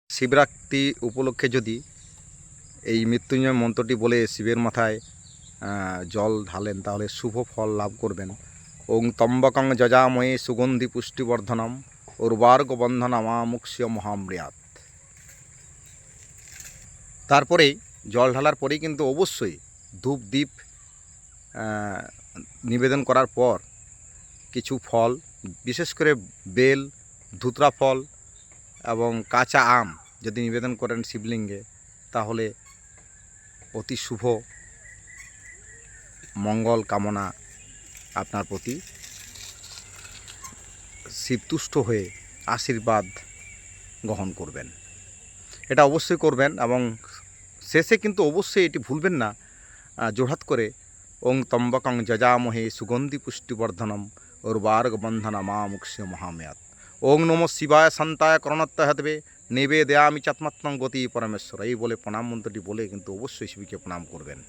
শিবরাত্রি উপলক্ষে যদি এই মৃত্যুঞ্জয় মন্ত্রটি বলে শিবের মাথায় জল ঢালেন তাহলে শুভ ফল লাভ করবেন। ওং ত্র্যম্বকং যজামহে সুগন্ধি পুষ্টিবর্ধনম উর্বার্গ বন্ধনমামুক্ষ্য মহামৃয়াৎ। তারপরেই জল ঢালার পরেই কিন্তু অবশ্যই ধূপ দ্বীপ নিবেদন করার পর কিছু ফল, বিশেষ করে বেল, ধুতরা ফল এবং কাঁচা আম যদি নিবেদন করেন শিবলিঙ্গে তাহলে অতি শুভ মঙ্গল কামনা আপনার প্রতি শিবতুষ্ট হয়ে আশীর্বাদ গ্রহণ করবেন। এটা অবশ্যই করবেন এবং শেষে কিন্তু অবশ্যই এটি ভুলবেন না জোড়হাত করে ওং ত্র্যম্বকং যজামহে সুগন্ধি পুষ্টিবর্ধনম উর্বার্গ বন্ধনমামুক্ষ্য মহামৃয়াৎ। ওং নমঃ শিবায় শান্তায় করণত্ব হেতবে নিবেদয়ামি চাত্মাত্মং গতি পরমেশ্বর। এই বলে প্রণাম মন্ত্রটি বলে কিন্তু অবশ্যই শিবকে প্রণাম করবেন।